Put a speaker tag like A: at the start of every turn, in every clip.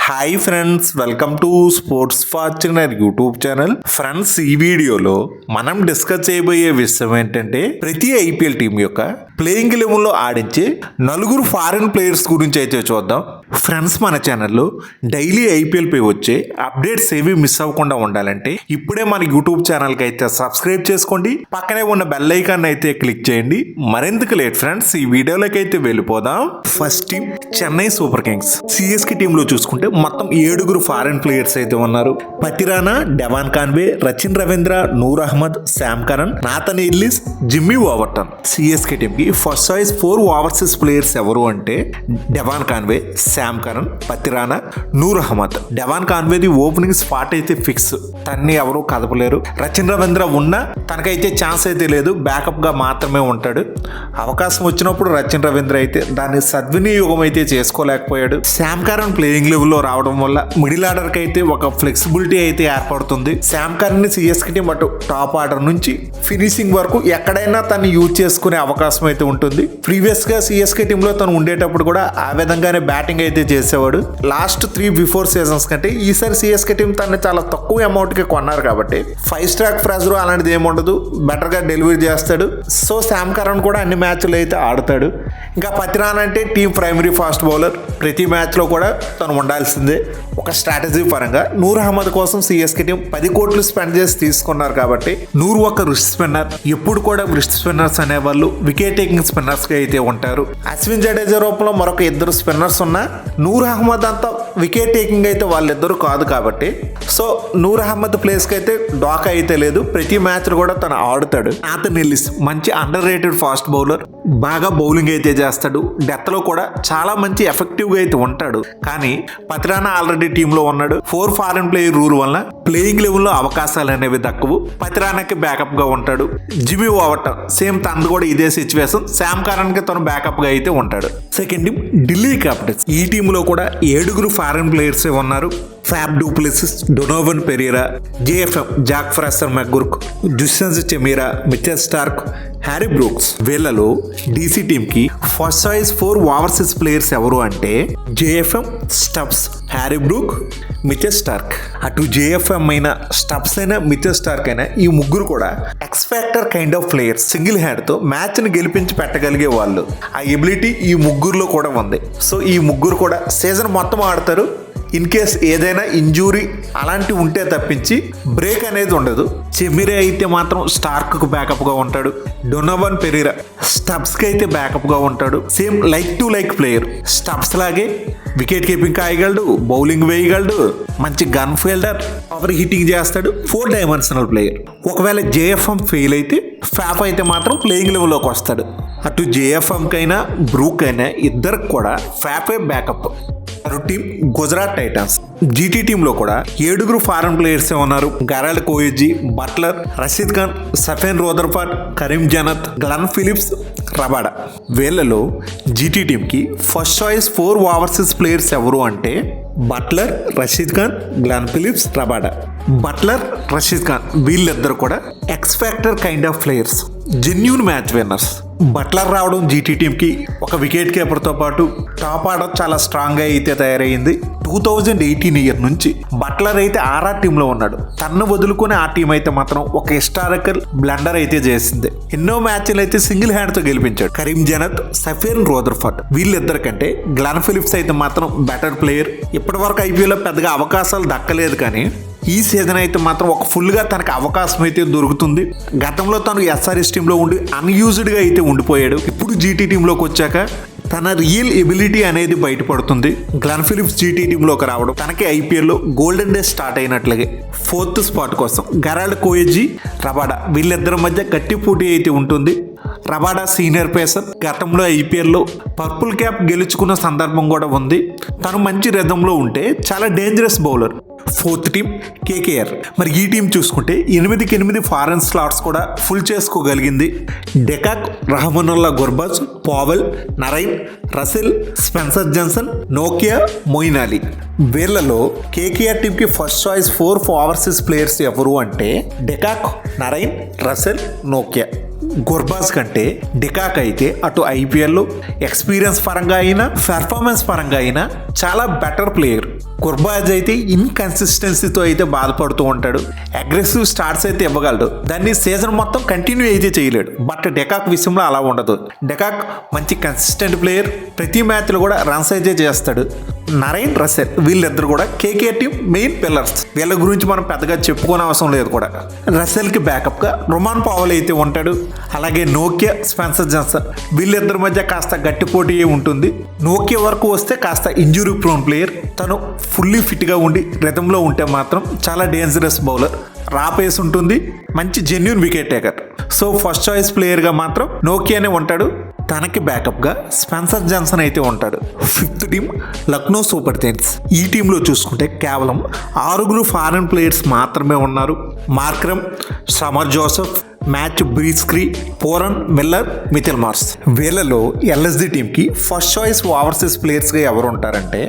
A: Hi friends, welcome to sports Fortuner YouTube channel. Friends, ఈ వీడియోలో మనం డిస్కస్ చేయబోయే విషయం ఏంటంటే ప్రతి ఐపీఎల్ టీం యొక్క ప్లేయింగ్ లెవెల్లో ఆడించే నలుగురు ఫారిన్ ప్లేయర్స్ గురించి అయితే చూద్దాం. ఫ్రెండ్స్, మన ఛానల్లో డైలీ ఐపీఎల్ పై వచ్చే అప్డేట్స్ ఏవి మిస్ అవ్వకుండా ఉండాలంటే ఇప్పుడే మన యూట్యూబ్ ఛానల్కి అయితే సబ్స్క్రైబ్ చేసుకోండి, పక్కనే ఉన్న బెల్ ఐకాన్ అయితే క్లిక్ చేయండి. మరెందుకు లేట్ ఫ్రెండ్స్, ఈ వీడియోలోకి అయితే వెళ్ళిపోదాం. First team Chennai super kings. CSK టీంలో చూసుకుంటే మొత్తం 7 ఫారిన్ ప్లేయర్స్ అయితే ఉన్నారు. Pathirana, Devon Conway, Rachin Ravindra, Noor Ahmad, Sam Curran, Nathan Ellis, Jimmy Overton. CSK team కి ఫస్ట్ చాయిస్ 4 ఓవర్సీస్ ప్లేయర్స్ ఎవరు అంటే Devon Conway, Sam Curran, Pathirana, Noor Ahmad. Devon కాన్వేది ఓపెనింగ్ స్పాట్ అయితే ఫిక్స్, తన్ని ఎవరు కదపలేరు. రచిన్ రవీంద్ర ఉన్నా తనకైతే ఛాన్స్ అయితే లేదు, బ్యాకప్ గా మాత్రమే ఉంటాడు. అవకాశం వచ్చినప్పుడు రచిన్ రవీంద్ర అయితే దాన్ని సద్వినియోగం అయితే చేసుకోలేకపోయాడు. శామ్ కరణ్ ప్లేయింగ్ లెవెల్లో రావడం వల్ల మిడిల్ ఆర్డర్ కి అయితే ఒక ఫ్లెక్సిబిలిటీ అయితే ఏర్పడుతుంది. శామ్ కరణ్ ని సిఎస్కే టీం అటు టాప్ ఆర్డర్ నుంచి ఫినిషింగ్ వరకు ఎక్కడైనా తను యూజ్ చేసుకునే అవకాశం అయితే ఉంటుంది. ప్రీవియస్ గా సిఎస్కే టీమ్ లో తను ఉండేటప్పుడు కూడా ఆ విధంగానే బ్యాటింగ్ అయితే చేసేవాడు. లాస్ట్ 3 బిఫోర్ సీజన్స్ కంటే ఈసారి సిఎస్కే టీం తనని చాలా తక్కువ అమౌంట్ కి కొన్నారు కాబట్టి 5 స్టార్ ప్రెజర్ అలాంటిది ఏముండదు, బెటర్ గా డెలివరీ చేస్తాడు. సో శామ్ కరణ్ కూడా అన్ని మ్యాచ్లు అయితే ఆడతాడు. ఇంకా పతిరాన్ అంటే టీం ప్రైమరీ ఫాస్ట్ బౌలర్, ప్రతి మ్యాచ్ లో కూడా తను ఉండాల్సిందే. ఒక స్ట్రాటజీ పరంగా నూర్ అహ్మద్ కోసం సిఎస్కే టీం 10 కోట్లు స్పెండ్ చేసి తీసుకున్నారు కాబట్టి నూర్ ఒక రిస్ట్ స్పిన్నర్. ఎప్పుడు కూడా రిస్ట్ స్పిన్నర్స్ అనేవాళ్ళు వికెట్ టేకింగ్ స్పిన్నర్స్ గా అయితే ఉంటారు. అశ్విన్ జడేజా రూపంలో మరొక 2 స్పిన్నర్స్ ఉన్నా నూర్ అహ్మద్ అంతా వికెట్ టేకింగ్ అయితే వాళ్ళిద్దరు కాదు కాబట్టి సో నూర్ అహ్మద్ ప్లేస్ కి అయితే డాక్ అయితే లేదు, ప్రతి మ్యాచ్ కూడా తను ఆడుతాడు. నాథన్ ఎల్లిస్ మంచి అండర్ రేటెడ్ ఫాస్ట్ బౌలర్, బాగా బౌలింగ్ అయితే చేస్తాడు. డెత్ లో కూడా చాలా మంచి ఎఫెక్టివ్ గా అయితే ఉంటాడు. కానీ పతిరానా ఆల్రెడీ టీమ్ లో ఉన్నాడు. 4 ఫారిన్ ప్లేయర్ రూల్ వల్ల ప్లేయింగ్ లెవెల్ లో అవకాశాలు అనేవి తక్కువ. పతిరానాకి బ్యాకప్ గా ఉంటాడు. జిమ్మీ ఓవర్టన్ సేమ్ తనది కూడా ఇదే సిచ్యువేషన్. శామ్ కరణ్ కి తను బ్యాకప్ గా అయితే ఉంటాడు. Second team Delhi capitals. ఈ టీంలో కూడా 7 ఫారిన్ ప్లేయర్స్ ఉన్నారు. Faf du Plessis, Donovan Ferreira, JFM Jake Fraser McGurk, జుస్సెన్స్ Chameera, Mitchell Starc, Harry Brooks. వీళ్ళలో డీసీ టీమ్ కి ఫస్ట్ చాయిస్ 4 ఓవర్సీస్ ప్లేయర్స్ ఎవరు అంటే JFM, Stubbs, Harry Brook, Mitchell Starc. అటు జేఎఫ్ఎం అయినా స్టబ్స్ అయినా మిచెల్ స్టార్క్ అయినా ఈ ముగ్గురు కూడా x factor kind of players. Single hand తో మ్యాచ్ ని గెలిపించి పెట్టగలిగే వాళ్ళు. ఆ ఎబిలిటీ ఈ ముగ్గురులో కూడా ఉంది. సో ఈ ముగ్గురు కూడా సీజన్ మొత్తం ఆడతారు. ఇన్ కేస్ ఏదైనా ఇంజూరీ అలాంటివి ఉంటే తప్పించి బ్రేక్ అనేది ఉండదు. చెమిరే అయితే మాత్రం స్టార్క్ కు బ్యాకప్ గా ఉంటాడు. డొనోవన్ పెరీరా స్టబ్స్ కి అయితే బ్యాకప్ గా ఉంటాడు. Same like to like player. Stubbs లాగే వికెట్ కీపింగ్ కాయగలడు, బౌలింగ్ వేయగలడు, మంచి గన్ ఫీల్డర్, పవర్ హిట్టింగ్ చేస్తాడు. 4 డైమెన్షనల్ ప్లేయర్. ఒకవేళ జేఎఫ్ఎం ఫెయిల్ అయితే ఫ్యాప్ అయితే మాత్రం ప్లేయింగ్ లెవెల్లోకి వస్తాడు. అటు జేఎఫ్ఎం కైనా బ్రూక్ అయినా ఇద్దరికి కూడా ఫ్యాపే backup. Team Gujarat titans. GT టీంలో కూడా 7 ఫారెన్ ప్లేయర్స్ ఉన్నారు. గరాల్ Coetzee, Buttler, Rashid Khan, Sherfane Rutherford, Karim Janat, Glenn Phillips, Rabada. వీళ్ళలో జీటీ టీం కి ఫస్ట్ చాయిస్ 4 ఓవర్సీస్ ప్లేయర్స్ ఎవరు అంటే Buttler, Rashid Khan, Glenn Phillips, Rabada. Buttler, Rashid Khan వీళ్ళిద్దరు కూడా x factor kind of players, genuine match winners. Buttler రావడం జీటీ టీం కి ఒక వికెట్ కీపర్ తో పాటు టాప్ ఆర్డర్ చాలా స్ట్రాంగ్ గా అయితే తయారైంది. 2018 ఇయర్ నుంచి బట్లర్ అయితే ఆర్ఆర్ టీమ్ లో ఉన్నాడు. తన్ను వదులుకుని ఆ టీం అయితే మాత్రం ఒక హిస్టారికల్ బ్లండర్ అయితే చేసింది. ఎన్నో మ్యాచ్లు అయితే సింగిల్ హ్యాండ్ తో గెలిపించాడు. కరీం జనత్, సఫేన్ రోదర్ఫర్డ్ వీళ్ళిద్దరికంటే గ్లెన్ ఫిలిప్స్ అయితే మాత్రం బెటర్ ప్లేయర్. ఇప్పటి వరకు ఐపీఎల్ లో పెద్దగా అవకాశాలు దక్కలేదు, కానీ ఈ సీజన్ అయితే మాత్రం ఒక ఫుల్గా తనకు అవకాశం అయితే దొరుకుతుంది. గతంలో తను ఎస్ఆర్ఎస్ టీంలో ఉండి అన్యూజ్డ్గా అయితే ఉండిపోయాడు. ఇప్పుడు జీటీ టీంలోకి వచ్చాక తన రియల్ ఎబిలిటీ అనేది బయటపడుతుంది. గ్లెన్ ఫిలిప్స్ జీటీ టీంలోకి రావడం తనకి ఐపీఎల్లో గోల్డెన్ డేస్ స్టార్ట్ అయినట్లుగే. 4th స్పాట్ కోసం గరాల్డ్ కోయిజీ, రబాడా వీళ్ళిద్దరి మధ్య గట్టి పోటీ అయితే ఉంటుంది. రబాడా సీనియర్ పేసర్, గతంలో ఐపీఎల్లో పర్పుల్ క్యాప్ గెలుచుకున్న సందర్భం కూడా ఉంది. తను మంచి రిథంలో ఉంటే చాలా dangerous bowler. 4th team KKR. మరి ఈ టీం చూసుకుంటే 8 ఫారెన్ స్లాట్స్ కూడా ఫుల్ చేసుకోగలిగింది. De Kock, Rahmanullah Gurbaz, Powell, Narine, Russell, Spencer Johnson, నోకియా, మొయిన్ అలీ. వీళ్ళలో కేకేఆర్ టీం కి ఫస్ట్ చాయిస్ 4 ఓవర్సీస్ ప్లేయర్స్ ఎవరు అంటే డెకాక్, నరైన్, రసెల్, నోకియా. గుర్బాజ్ కంటే డికాక్ అయితే అటు ఐపీఎల్ ఎక్స్పీరియన్స్ పరంగా అయినా పెర్ఫార్మెన్స్ పరంగా అయినా చాలా బెటర్ ప్లేయర్. గుర్బాజ్ అయితే ఇన్కన్సిస్టెన్సీతో అయితే బాధపడుతూ ఉంటాడు. అగ్రెసివ్ స్టార్ట్స్ అయితే ఇవ్వగలడు, దాన్ని సీజన్ మొత్తం కంటిన్యూ అయితే చేయలేడు. బట్ డెకాక్ విషయంలో అలా ఉండదు. డెకాక్ మంచి కన్సిస్టెంట్ ప్లేయర్, ప్రతి మ్యాచ్లో కూడా రన్స్ అయితే చేస్తాడు. నరైన్ రసెల్ వీళ్ళిద్దరు కూడా కేకేఆర్ టీం మెయిన్ పిల్లర్స్. వీళ్ళ గురించి మనం పెద్దగా చెప్పుకోని అవసరం లేదు కూడా. రసెల్కి బ్యాకప్గా రొమాన్ పావెల్ అయితే ఉంటాడు. అలాగే నోకియా, స్పెన్సర్ జాన్సన్ వీళ్ళిద్దరి మధ్య కాస్త గట్టి పోటీ ఉంటుంది. నోకియా వరకు వస్తే కాస్త ఇంజురీ ప్రోన్ ప్లేయర్. తను ఫుల్లీ ఫిట్గా ఉండి రిథంలో ఉంటే మాత్రం చాలా డేంజరస్ బౌలర్. రాపేస్ ఉంటుంది, మంచి genuine wicket taker. So first choice ప్లేయర్గా మాత్రం నోకియానే ఉంటాడు. తనకి బ్యాకప్గా స్పెన్సర్ జాన్సన్ అయితే ఉంటాడు. Fifth team Lucknow super giants. ఈ టీంలో చూసుకుంటే కేవలం 6 ఫారెన్ ప్లేయర్స్ మాత్రమే ఉన్నారు. Markram, Shamar Joseph, Matthew Breetzke, Pooran, Miller, Mitchell Marsh. వీళ్ళలో ఎల్ఎస్జి టీంకి ఫస్ట్ చాయిస్ ఓవర్సీస్ ప్లేయర్స్గా ఎవరు ఉంటారంటే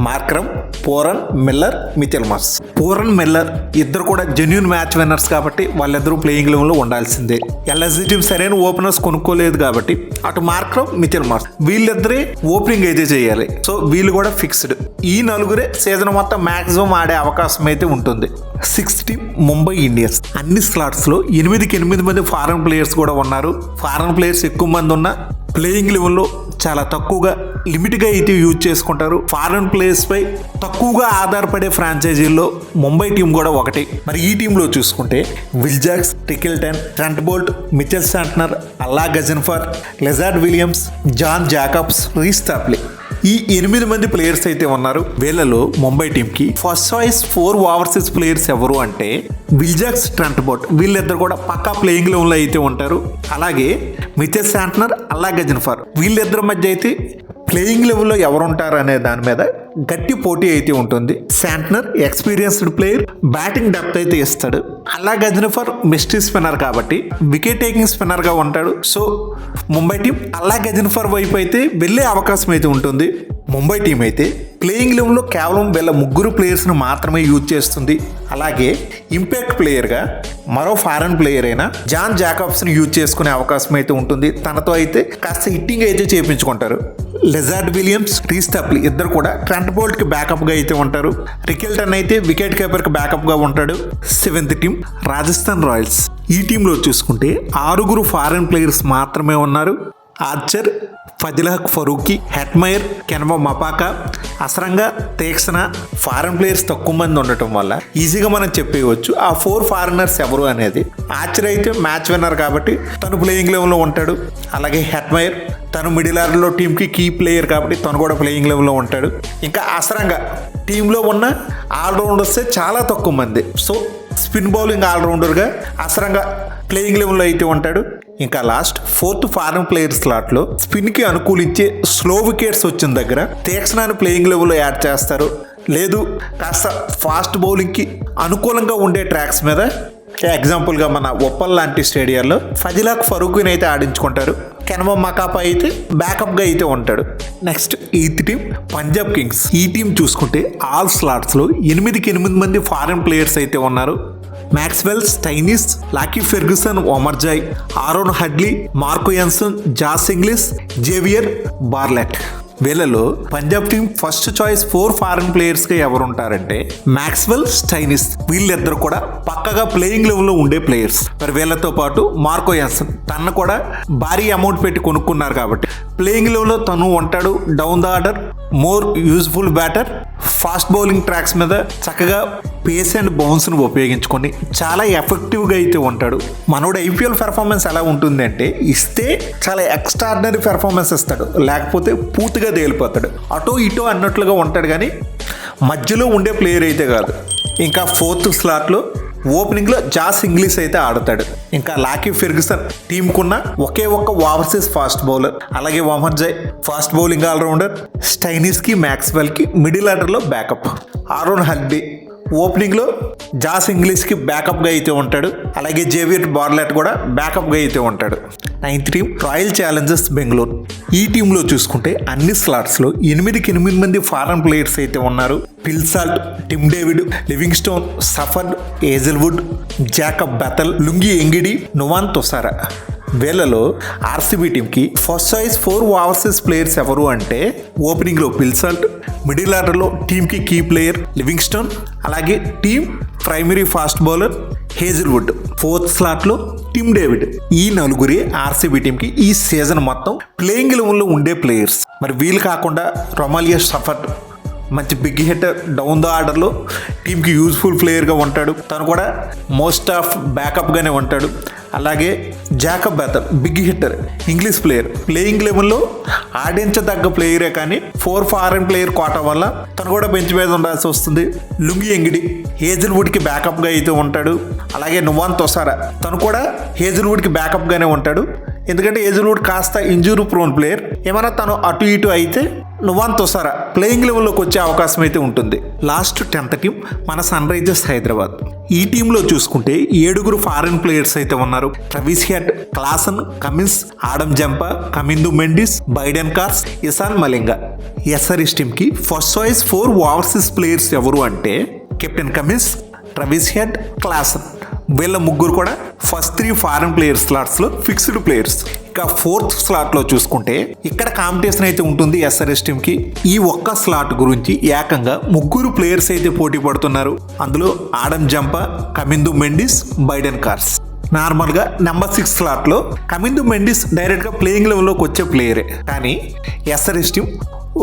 A: Markram, Pooran, Miller, Mitchell Marsh. Pooran, Miller ఇద్దరు కూడా జెన్యూన్ మ్యాచ్ విన్నర్స్ కాబట్టి వాళ్ళిద్దరూ ప్లేయింగ్ లెవెల్లో ఉండాల్సిందే. ఎల్ఎస్జి టీం సరైన ఓపెనర్స్ కొనుక్కోలేదు కాబట్టి అటు మార్క్రమ్, మిచెల్ మార్ష్ వీళ్ళిద్దరే ఓపెనింగ్ అయితే చేయాలి. సో వీళ్ళు కూడా ఫిక్స్డ్. ఈ నలుగురే సీజన్ మొత్తం మాక్సిమం ఆడే అవకాశం అయితే ఉంటుంది. 6th team Mumbai Indians. అన్ని స్లాట్స్లో 8 మంది ఫారెన్ ప్లేయర్స్ కూడా ఉన్నారు. ఫారెన్ ప్లేయర్స్ ఎక్కువ మంది ఉన్న ప్లేయింగ్ లెవెల్లో చాలా తక్కువగా లిమిట్గా అయితే యూజ్ చేసుకుంటారు. ఫారెన్ ప్లేయర్స్ పై తక్కువగా ఆధారపడే ఫ్రాంచైజీల్లో ముంబై టీం కూడా ఒకటి. మరి ఈ టీంలో చూసుకుంటే Will Jacks, Rickelton, Trent Boult, Mitchell Santner, Allah Ghazanfar, Lizaad Williams, John Jacobs, Reece Topley ఈ 8 మంది ప్లేయర్స్ అయితే ఉన్నారు. వీళ్ళలో ముంబై టీంకి ఫస్ట్ చాయిస్ 4 ఓవర్సీస్ ప్లేయర్స్ ఎవరు అంటే విల్ జాక్స్, ట్రెంట్ బోల్ట్ వీళ్ళిద్దరు కూడా పక్కా ప్లేయింగ్ లెవెల్లో అయితే ఉంటారు. అలాగే మిచెల్ శాంట్నర్, అల్లా గజన్ఫర్ వీళ్ళిద్దరి మధ్య అయితే ప్లేయింగ్ లెవెల్లో ఎవరు ఉంటారు అనే దాని మీద గట్టి పోటీ అయితే ఉంటుంది. Santner experienced player, batting depth అయితే ఇస్తాడు. అల్లా గజన్ఫర్ మిస్టరీ స్పిన్నర్ కాబట్టి వికెట్ టేకింగ్ స్పిన్నర్గా ఉంటాడు. సో ముంబై టీం అల్లా గజన్ఫర్ వైపు అయితే వెళ్ళే అవకాశం అయితే ఉంటుంది. ముంబై టీం అయితే ప్లేయింగ్ లెవెల్లో కేవలం వీళ్ళ 3 ప్లేయర్స్ను మాత్రమే యూజ్ చేస్తుంది. అలాగే ఇంపాక్ట్ ప్లేయర్గా మరో ఫారెన్ ప్లేయర్ అయినా జాన్ జాకబ్స్ని యూజ్ చేసుకునే అవకాశం అయితే ఉంటుంది. తనతో అయితే కాస్త హిట్టింగ్ అయితే చేయించుకుంటారు. లెజార్డ్ విలియమ్స్, రీస్ టాప్లీ ఇద్దరు కూడా ట్రెంట్ బోల్ట్కి బ్యాకప్గా అయితే ఉంటారు. రికిల్టన్ అయితే వికెట్ కీపర్కి బ్యాకప్గా ఉంటాడు. 7th team Rajasthan Royals. ఈ టీంలో చూసుకుంటే 6 ఫారెన్ ప్లేయర్స్ మాత్రమే ఉన్నారు. Archer, Fazil Haq Farooqi, Hetmyer, కెన్వా మపాకా, అసరంగా, తీక్ష్ణ foreign players తక్కువ మంది ఉండటం వల్ల ఈజీగా మనం చెప్పేయవచ్చు ఆ 4 ఫారినర్స్ ఎవరు అనేది. ఆర్చర్ అయితే మ్యాచ్ విన్నర్ కాబట్టి తను ప్లేయింగ్ లెవెల్లో ఉంటాడు. అలాగే హెట్మైర్ తను మిడిల్ ఆర్డర్లో టీంకి కీ ప్లేయర్ కాబట్టి తను కూడా ప్లేయింగ్ లెవెల్లో ఉంటాడు. ఇంకా అసరంగా టీంలో ఉన్న ఆల్రౌండర్స్ చాలా తక్కువ మంది. సో స్పిన్ బౌలింగ్ ఆల్రౌండర్గా అసరంగా ప్లేయింగ్ లెవెల్లో అయితే ఉంటాడు. ఇంకా లాస్ట్ 4th ఫారెన్ ప్లేయర్ స్లాట్లో స్పిన్కి అనుకూలించే స్లో వికెట్స్ వచ్చిన దగ్గర తీక్ష్ణాన్ని ప్లేయింగ్ లెవెల్లో యాడ్ చేస్తారు. లేదు కాస్త ఫాస్ట్ బౌలింగ్కి అనుకూలంగా ఉండే ట్రాక్స్ మీద ఎగ్జాంపుల్గా మన ఒప్పల్ లాంటి స్టేడియాల్లో ఫజిల్ హక్ ఫరూకీని అయితే ఆడించుకుంటారు. కెన్వా మకాపా అయితే బ్యాకప్గా అయితే ఉంటాడు. Next 8th team Punjab kings. ఈ టీం చూసుకుంటే ఆల్ స్లాట్స్లో 8 మంది ఫారెన్ ప్లేయర్స్ అయితే ఉన్నారు. Maxwell, Stoinis, Lockie Ferguson, Omarzai, Aaron హడ్లీ, Marco Jansen, Josh Inglis, Xavier Bartlett. వీళ్ళలో Punjab team first choice 4 foreign ప్లేయర్స్గా ఎవరు ఉంటారంటే మ్యాక్స్వెల్, స్టైనిస్ వీళ్ళిద్దరు కూడా పక్కగా ప్లేయింగ్ లెవెల్లో ఉండే ప్లేయర్స్. మరి వీళ్ళతో పాటు మార్కో యాన్సన్ తను కూడా భారీ అమౌంట్ పెట్టి కొనుక్కున్నారు కాబట్టి ప్లేయింగ్ లెవెల్లో తను ఉంటాడు. Down the order, more useful batter, fast bowling tracks మీద చక్కగా పేస్ అండ్ బౌన్స్ను ఉపయోగించుకొని చాలా ఎఫెక్టివ్గా అయితే ఉంటాడు. మనోడు ఐపీఎల్ పెర్ఫార్మెన్స్ ఎలా ఉంటుంది అంటే ఇస్తే చాలా ఎక్స్ట్రాడినరీ పెర్ఫార్మెన్స్ ఇస్తాడు, లేకపోతే పూర్తిగా తేలిపోతాడు. అటో ఇటో అన్నట్లుగా ఉంటాడు కానీ మధ్యలో ఉండే ప్లేయర్ అయితే కాదు. ఇంకా 4th స్లాట్లో ఓపెనింగ్లో జాస్ ఇంగ్లీష్ అయితే ఆడతాడు. ఇంకా లాకీ ఫెర్గ్యూసన్ టీంకున్న ఒకే ఒక్క ఓవర్సీస్ ఫాస్ట్ బౌలర్. అలాగే ఒమర్జాయ్ ఫాస్ట్ బౌలింగ్ ఆల్రౌండర్. స్టైనిస్కి, మ్యాక్స్వెల్కి మిడిల్ ఆర్డర్లో బ్యాకప్. ఆరోన్ హడ్లీ ఓపెనింగ్లో జాస్ ఇంగ్లీష్కి బ్యాకప్గా అయితే ఉంటాడు. అలాగే జేవియర్ బార్లెట్ కూడా బ్యాకప్గా అయితే ఉంటాడు. 9th team royal Challengers Bengaluru. ఈ టీంలో చూసుకుంటే అన్ని స్లాట్స్లో 8 మంది ఫారెన్ ప్లేయర్స్ అయితే ఉన్నారు. Phil Salt, Tim David, Livingstone, Shepherd, Hazlewood, Jacob Bethell, Lungi Ngidi, Nuwan Thushara వీళ్ళలో ఆర్సీబీ టీంకి ఫస్ట్ చాయిస్ 4 ఓవర్సీస్ ప్లేయర్స్ ఎవరు అంటే ఓపెనింగ్లో పిల్సాల్ట్, మిడిల్ ఆర్డర్లో టీంకి కీ ప్లేయర్ లివింగ్స్టోన్, అలాగే team primary fast bowler Hazlewood, 4th స్లాట్లో టిమ్ డేవిడ్. ఈ నలుగురే ఆర్సీబీ టీంకి ఈ సీజన్ మొత్తం ప్లేయింగ్ లెవెల్లో ఉండే ప్లేయర్స్. మరి వీళ్ళు కాకుండా రొమాలియా స్టఫర్డ్ మంచి బిగ్ హిట్టర్, డౌన్ ద ఆర్డర్లో టీంకి యూజ్ఫుల్ ప్లేయర్గా ఉంటాడు. తను కూడా మోస్ట్ ఆఫ్ బ్యాకప్గానే ఉంటాడు. అలాగే Jacob Bethell big hitter, English player, playing లెవెల్లో ఆడించదగ్గ ప్లేయరే కానీ 4 ఫారెన్ ప్లేయర్ కోటా వల్ల తను కూడా బెంచ్ మీద ఉండాల్సి వస్తుంది. లుంగి ఎంగిడి హేజిల్వుడ్కి బ్యాకప్గా అయితే ఉంటాడు. అలాగే నువాన్ తొసారా తను కూడా హేజిల్వుడ్కి బ్యాకప్గానే ఉంటాడు. ఎందుకంటే హేజిల్వుడ్ కాస్త ఇంజూరీ ప్రోన్ ప్లేయర్. ఏమైనా తను అటు ఇటు అయితే నువాన్ తొసారా ప్లేయింగ్ లెవెల్లోకి వచ్చే అవకాశం అయితే ఉంటుంది. లాస్ట్ 10th టీం మన సన్ రైజర్స్ హైదరాబాద్. ఈ టీంలో చూసుకుంటే 7 ఫారిన్ ప్లేయర్స్ అయితే ఉన్నారు. Travis Head, Klaasen, Cummins, Adam Zampa, Kamindu Mendis, Brydon Carse, Eshan Malinga. SRS టీంకి ఫస్ట్ చాయిస్ 4 ఓవర్సీస్ ప్లేయర్స్ ఎవరు అంటే captain Cummins, Travis Head, Klaasen. వీళ్ళ ముగ్గురు కూడా ఫస్ట్ 3 ఫారెన్ ప్లేయర్ స్లాట్స్లో ఫిక్స్డ్ ప్లేయర్స్. ఇక 4th స్లాట్లో చూసుకుంటే ఇక్కడ కాంపిటీషన్ అయితే ఉంటుంది ఎస్ఆర్ఎస్ టీంకి. ఈ ఒక్క స్లాట్ గురించి ఏకంగా 3 ప్లేయర్స్ అయితే పోటీ పడుతున్నారు. అందులో Adam Zampa, Kamindu Mendis, Brydon cars. నార్మల్గా నెంబర్ 6 స్లాట్లో కమిందు మెండిస్ డైరెక్ట్గా ప్లేయింగ్ లెవెల్లోకి వచ్చే ప్లేయరే. కానీ ఎస్ఆర్ఎస్ టీం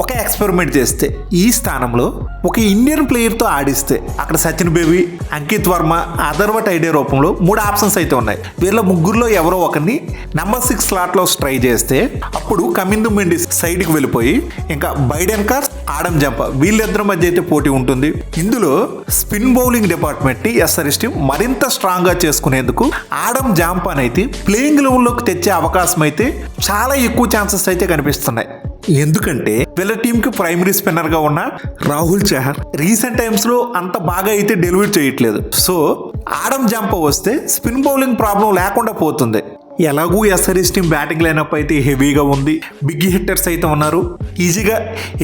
A: ఒక ఎక్స్పెరిమెంట్ చేస్తే ఈ స్థానంలో ఒక ఇండియన్ ప్లేయర్తో ఆడిస్తే అక్కడ సచిన్ బేబీ, అంకిత్ వర్మ, అథర్వ టైడే రూపంలో 3 ఆప్షన్స్ అయితే ఉన్నాయి. వీళ్ళ ముగ్గురులో ఎవరో ఒకరిని నెంబర్ 6 స్లాట్లో ట్రై చేస్తే అప్పుడు కమిందు మెండిస్ సైడ్కి వెళ్ళిపోయి ఇంకా బైడెన్ కార్స్, ఆడమ్ జంపా వీళ్ళిద్దరి మధ్య అయితే పోటీ ఉంటుంది. ఇందులో స్పిన్ బౌలింగ్ డిపార్ట్మెంట్ని ఎస్ఆర్ఎస్ టీం మరింత స్ట్రాంగ్గా చేసుకునేందుకు ఆడమ్ జంపాని అయితే ప్లేయింగ్ లెవెల్లోకి తెచ్చే అవకాశం అయితే చాలా ఎక్కువ ఛాన్సెస్ అయితే కనిపిస్తున్నాయి. ఎందుకంటే వీళ్ళ టీంకి ప్రైమరీ స్పిన్నర్గా ఉన్న రాహుల్ చహర్ రీసెంట్ టైమ్స్లో అంత బాగా అయితే డెలివరీ చేయట్లేదు. సో ఆడమ్ జంపా వస్తే స్పిన్ బౌలింగ్ ప్రాబ్లం లేకుండా పోతుంది. ఎలాగూ ఎస్ఆర్ఎస్ టీం బ్యాటింగ్ లైనప్ అయితే హెవీగా ఉంది. బిగ్ హిట్టర్స్ అయితే ఉన్నారు. ఈజీగా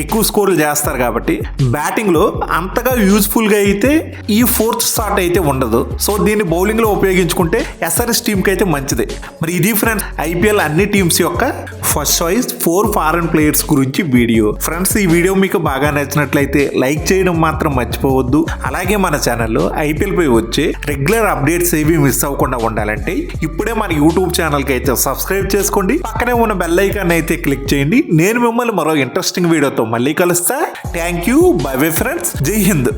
A: ఎక్కువ స్కోర్లు చేస్తారు కాబట్టి బ్యాటింగ్లో అంతగా యూజ్ఫుల్గా అయితే ఈ 4th స్లాట్ అయితే ఉండదు. సో దీన్ని బౌలింగ్లో ఉపయోగించుకుంటే ఎస్ఆర్ఎస్ టీంకి అయితే మంచిది. మరి ఇది ఫ్రెండ్స్ ఐపీఎల్ అన్ని టీమ్స్ యొక్క ఫస్ట్ చాయిస్ 4 ఫారెన్ ప్లేయర్స్ గురించి వీడియో. ఫ్రెండ్స్ ఈ వీడియో మీకు బాగా నచ్చినట్లయితే లైక్ చేయడం మాత్రం మర్చిపోవద్దు. అలాగే మన ఛానల్లో ఐపీఎల్ పై వచ్చే రెగ్యులర్ అప్డేట్స్ ఏవి మిస్ అవ్వకుండా ఉండాలంటే ఇప్పుడే మన యూట్యూబ్ ఛానల్కి అయితే సబ్స్క్రైబ్ చేసుకోండి. పక్కనే ఉన్న బెల్ ఐకాన్ అయితే క్లిక్ చేయండి. నేను మిమ్మల్ని మరో ఇంట్రెస్టింగ్ వీడియోతో మళ్ళీ కలుస్తా. Thank you. By bye friends. జై హింద్.